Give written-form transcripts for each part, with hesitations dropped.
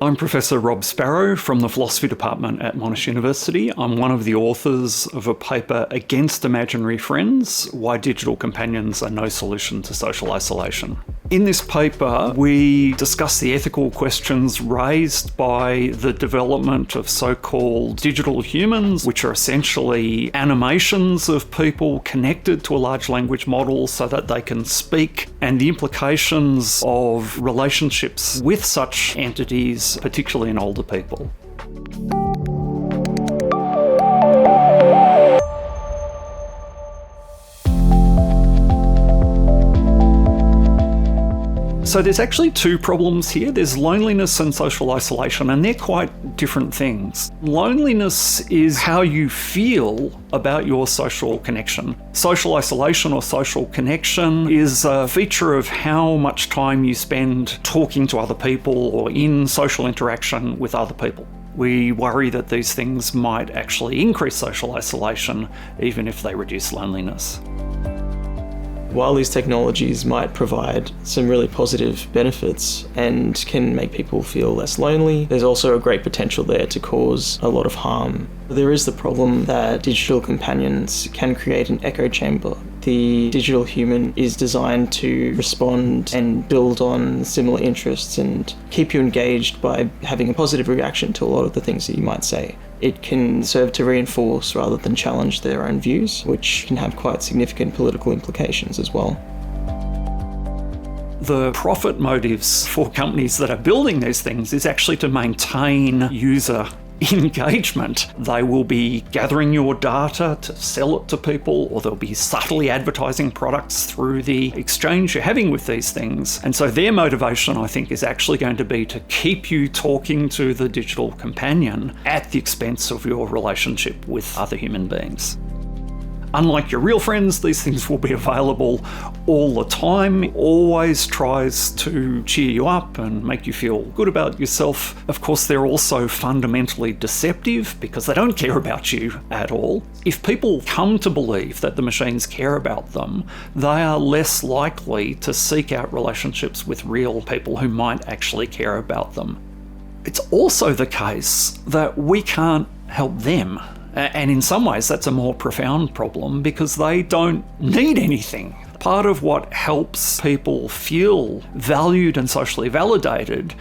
I'm Professor Rob Sparrow from the Philosophy Department at Monash University. I'm one of the authors of a paper against imaginary friends, Why Digital Companions Are No Solution to Social Isolation. In this paper, we discuss the ethical questions raised by the development of so-called digital humans, which are essentially animations of people connected to a large language model so that they can speak, and the implications of relationships with such entities, particularly in older people. So there's actually two problems here. There's loneliness and social isolation, and they're quite different things. Loneliness is how you feel about your social connection. Social isolation or social connection is a feature of how much time you spend talking to other people or in social interaction with other people. We worry that these things might actually increase social isolation, even if they reduce loneliness. While these technologies might provide some really positive benefits and can make people feel less lonely, there's also a great potential there to cause a lot of harm. There is the problem that digital companions can create an echo chamber. The digital human is designed to respond and build on similar interests and keep you engaged by having a positive reaction to a lot of the things that you might say. It can serve to reinforce rather than challenge their own views, which can have quite significant political implications as well. The profit motives for companies that are building these things is actually to maintain user engagement. They will be gathering your data to sell it to people, or they'll be subtly advertising products through the exchange you're having with these things. And so their motivation, I think, is actually going to be to keep you talking to the digital companion at the expense of your relationship with other human beings. Unlike your real friends, these things will be available all the time. It always tries to cheer you up and make you feel good about yourself. Of course, they're also fundamentally deceptive because they don't care about you at all. If people come to believe that the machines care about them, they are less likely to seek out relationships with real people who might actually care about them. It's also the case that we can't help them. And in some ways, that's a more profound problem because they don't need anything. Part of what helps people feel valued and socially validated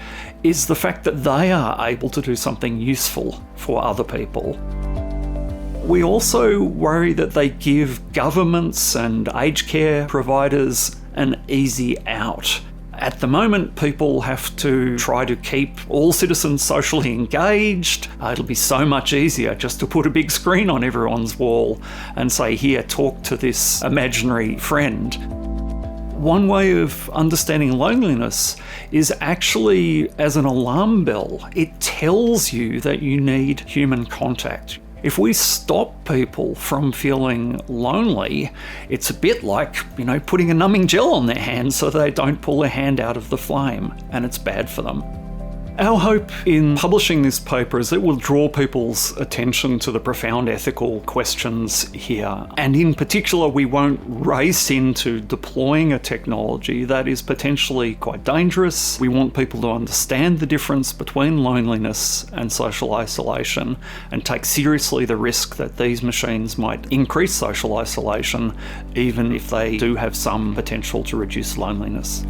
is the fact that they are able to do something useful for other people. We also worry that they give governments and aged care providers an easy out. At the moment, people have to try to keep all citizens socially engaged. It'll be so much easier just to put a big screen on everyone's wall and say, here, talk to this imaginary friend. One way of understanding loneliness is actually as an alarm bell. It tells you that you need human contact. If we stop people from feeling lonely, it's a bit like, putting a numbing gel on their hand so they don't pull their hand out of the flame, and it's bad for them. Our hope in publishing this paper is that it will draw people's attention to the profound ethical questions here. And in particular, we won't race into deploying a technology that is potentially quite dangerous. We want people to understand the difference between loneliness and social isolation and take seriously the risk that these machines might increase social isolation, even if they do have some potential to reduce loneliness.